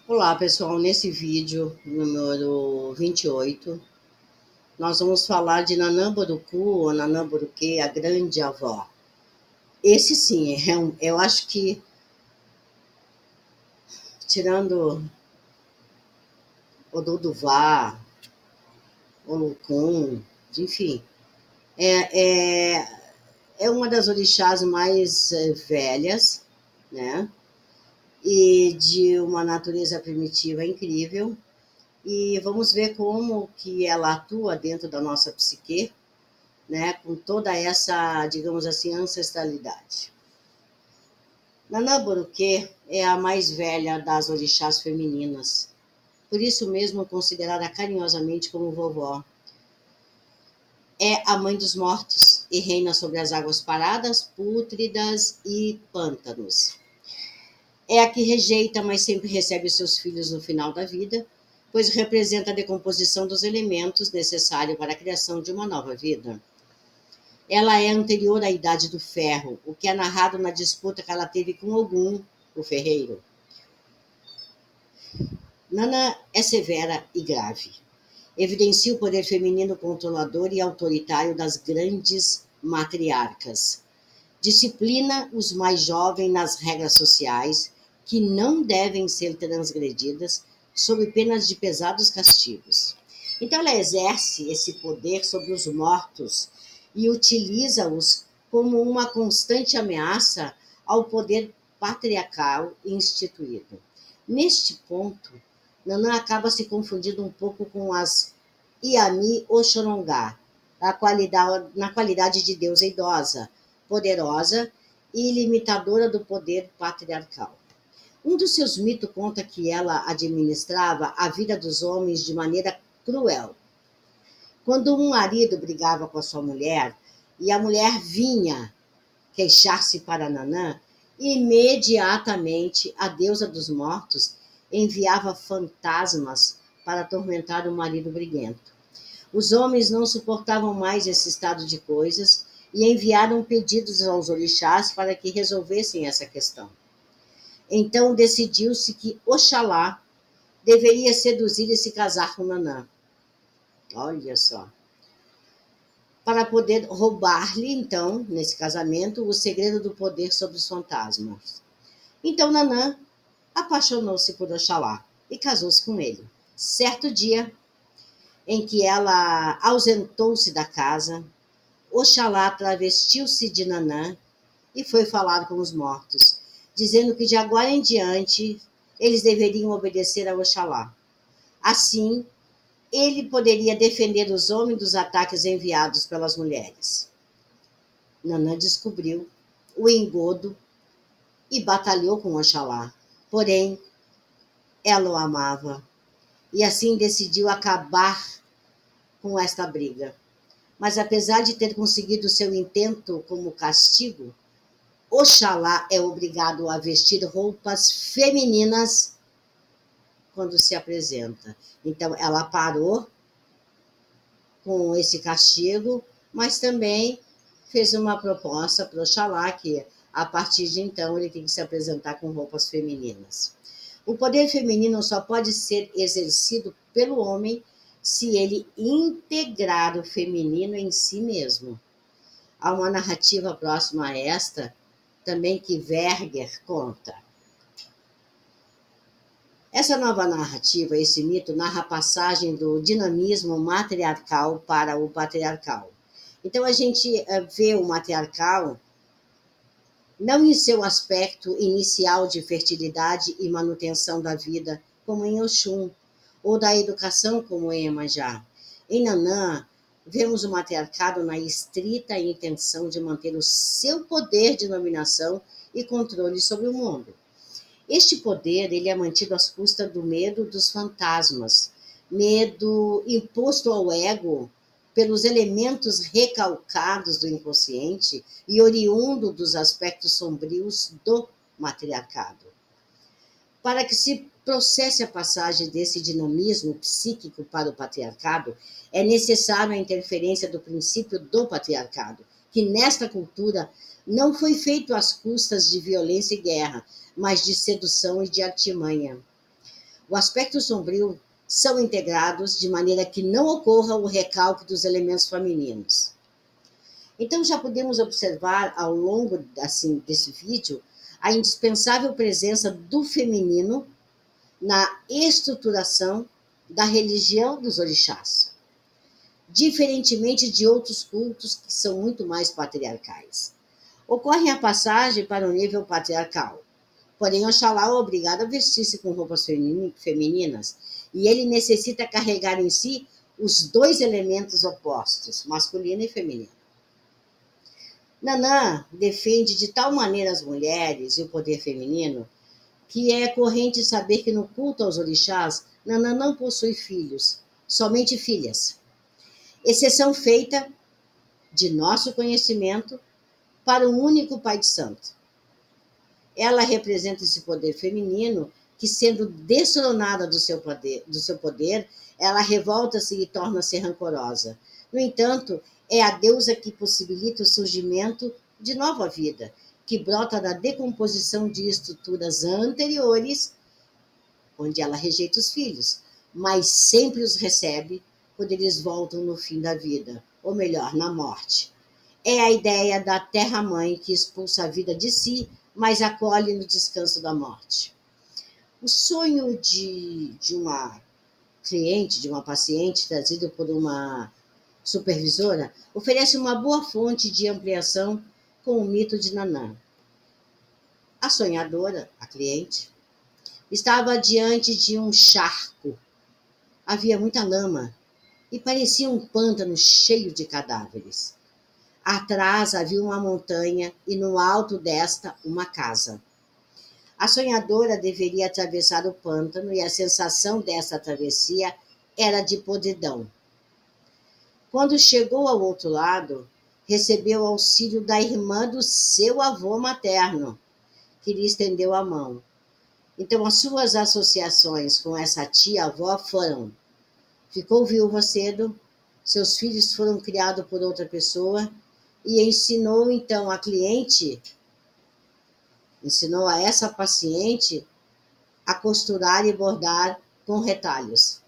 Olá pessoal, nesse vídeo número 28, nós vamos falar de Nanã Borucu ou Nanã Boruquê, a grande avó. Esse sim, eu acho que, tirando o Doduvá, o Lucum, enfim, é, é, é uma das orixás mais velhas, né? E de uma natureza primitiva incrível. E vamos ver como que ela atua dentro da nossa psique, né, com toda essa, digamos assim, ancestralidade. Nanã Boruquê é a mais velha das orixás femininas, por isso mesmo considerada carinhosamente como vovó. É a mãe dos mortos e reina sobre as águas paradas, pútridas e pântanos. É a que rejeita, mas sempre recebe seus filhos no final da vida, pois representa a decomposição dos elementos necessários para a criação de uma nova vida. Ela é anterior à Idade do Ferro, o que é narrado na disputa que ela teve com Ogum, o ferreiro. Nana é severa e grave. Evidencia o poder feminino controlador e autoritário das grandes matriarcas. Disciplina os mais jovens nas regras sociais, que não devem ser transgredidas, sob penas de pesados castigos. Então, ela exerce esse poder sobre os mortos e utiliza-os como uma constante ameaça ao poder patriarcal instituído. Neste ponto, Nanã acaba se confundindo um pouco com as Iami Oxorongá, na qualidade de deusa idosa, poderosa e limitadora do poder patriarcal. Um dos seus mitos conta que ela administrava a vida dos homens de maneira cruel. Quando um marido brigava com a sua mulher e a mulher vinha queixar-se para Nanã, imediatamente a deusa dos mortos enviava fantasmas para atormentar o marido briguento. Os homens não suportavam mais esse estado de coisas e enviaram pedidos aos orixás para que resolvessem essa questão. Então decidiu-se que Oxalá deveria seduzir e se casar com Nanã. Olha só. Para poder roubar-lhe, então, nesse casamento, o segredo do poder sobre os fantasmas. Então Nanã apaixonou-se por Oxalá e casou-se com ele. Certo dia, em que ela ausentou-se da casa, Oxalá travestiu-se de Nanã e foi falar com os mortos, dizendo que de agora em diante eles deveriam obedecer a Oxalá. Assim, ele poderia defender os homens dos ataques enviados pelas mulheres. Nanã descobriu o engodo e batalhou com Oxalá. Porém, ela o amava e assim decidiu acabar com esta briga. Mas apesar de ter conseguido seu intento como castigo, Oxalá é obrigado a vestir roupas femininas quando se apresenta. Então, ela parou com esse castigo, mas também fez uma proposta para Oxalá que, a partir de então, ele tem que se apresentar com roupas femininas. O poder feminino só pode ser exercido pelo homem se ele integrar o feminino em si mesmo. Há uma narrativa próxima a esta, também que Verger conta. Essa nova narrativa, esse mito, narra a passagem do dinamismo matriarcal para o patriarcal. Então, a gente vê o matriarcal não em seu aspecto inicial de fertilidade e manutenção da vida, como em Oxum, ou da educação, como em Iemanjá. Em Nanã, vemos o matriarcado na estrita intenção de manter o seu poder de dominação e controle sobre o mundo. Este poder ele é mantido às custas do medo dos fantasmas, medo imposto ao ego pelos elementos recalcados do inconsciente e oriundo dos aspectos sombrios do matriarcado. Para que se processe a passagem desse dinamismo psíquico para o patriarcado, é necessária a interferência do princípio do patriarcado, que nesta cultura não foi feito às custas de violência e guerra, mas de sedução e de artimanha. o aspecto sombrio são integrados de maneira que não ocorra o recalque dos elementos femininos. Então já podemos observar ao longo assim desse vídeo a indispensável presença do feminino na estruturação da religião dos orixás, diferentemente de outros cultos que são muito mais patriarcais. Ocorre a passagem para o nível patriarcal, porém Oxalá é obrigado a vestir-se com roupas femininas, e ele necessita carregar em si os dois elementos opostos, masculino e feminino. Nanã defende de tal maneira as mulheres e o poder feminino que é corrente saber que no culto aos orixás, Nanã não possui filhos, somente filhas. Exceção feita, de nosso conhecimento, para o único Pai de Santo. Ela representa esse poder feminino que, sendo destronada do seu poder, ela revolta-se e torna-se rancorosa. No entanto, é a deusa que possibilita o surgimento de nova vida, que brota da decomposição de estruturas anteriores, onde ela rejeita os filhos, mas sempre os recebe quando eles voltam no fim da vida, ou melhor, na morte. É a ideia da terra-mãe que expulsa a vida de si, mas acolhe no descanso da morte. O sonho de uma cliente, de uma paciente, trazido por uma supervisora, oferece uma boa fonte de ampliação com o mito de Nanã. A sonhadora, a cliente, estava diante de um charco. Havia muita lama e parecia um pântano cheio de cadáveres. Atrás havia uma montanha e no alto desta uma casa. A sonhadora deveria atravessar o pântano e a sensação dessa travessia era de podridão. Quando chegou ao outro lado, recebeu auxílio da irmã do seu avô materno, que lhe estendeu a mão. Então, as suas associações com essa tia-avó foram: ficou viúva cedo, seus filhos foram criados por outra pessoa, e ensinou a essa paciente a costurar e bordar com retalhos.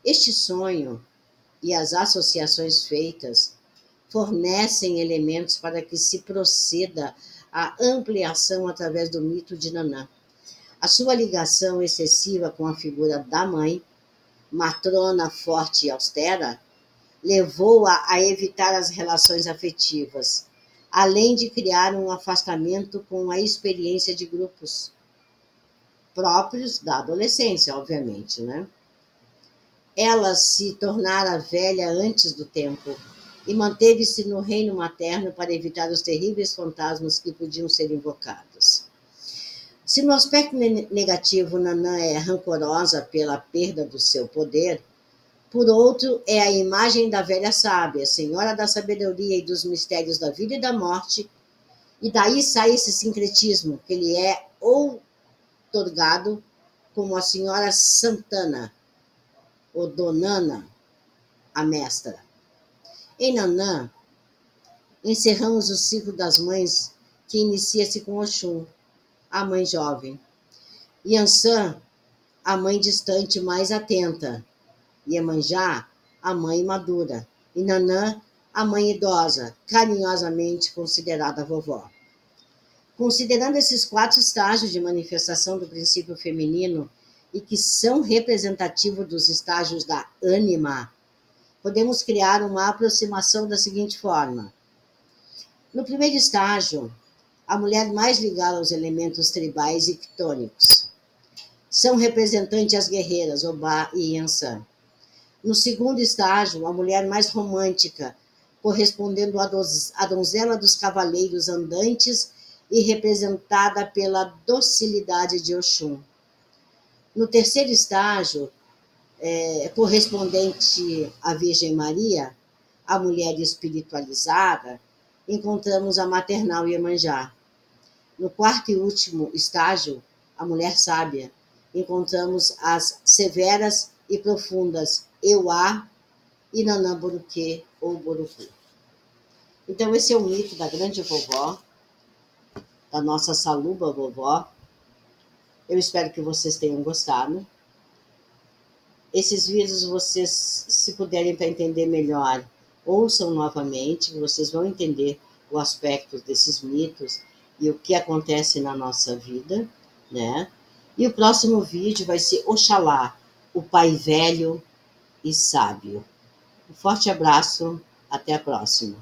Este sonho e as associações feitas fornecem elementos para que se proceda à ampliação através do mito de Nanã. A sua ligação excessiva com a figura da mãe, matrona forte e austera, levou-a a evitar as relações afetivas, além de criar um afastamento com a experiência de grupos, próprios da adolescência, obviamente, né? Ela se tornara velha antes do tempo e manteve-se no reino materno para evitar os terríveis fantasmas que podiam ser invocados. Se no aspecto negativo Nanã é rancorosa pela perda do seu poder, por outro é a imagem da velha sábia, senhora da sabedoria e dos mistérios da vida e da morte, e daí sai esse sincretismo que lhe é outorgado como a senhora Santana, ou Donana, a mestra. Em Nanã, encerramos o ciclo das mães, que inicia-se com Oxum, a mãe jovem. Yansan, a mãe distante mais atenta. Iemanjá, a mãe madura. E Nanã, a mãe idosa, carinhosamente considerada vovó. Considerando esses 4 estágios de manifestação do princípio feminino e que são representativos dos estágios da ânima, podemos criar uma aproximação da seguinte forma. No primeiro estágio, a mulher mais ligada aos elementos tribais e ctônicos. São representantes as guerreiras, Obá e Yansan. No segundo estágio, a mulher mais romântica, correspondendo à donzela dos cavaleiros andantes e representada pela docilidade de Oxum. No terceiro estágio, correspondente à Virgem Maria, a mulher espiritualizada, encontramos a maternal Iemanjá. No quarto e último estágio, a mulher sábia, encontramos as severas e profundas Euá e Nanã Boruquê ou Borucu. Então, esse é o mito da grande vovó, da nossa saluba vovó, Eu espero que vocês tenham gostado. Esses vídeos, vocês, se puderem para entender melhor, ouçam novamente, vocês vão entender o aspecto desses mitos e o que acontece na nossa vida, né? E o próximo vídeo vai ser Oxalá, o Pai Velho e Sábio. Um forte abraço, até a próxima.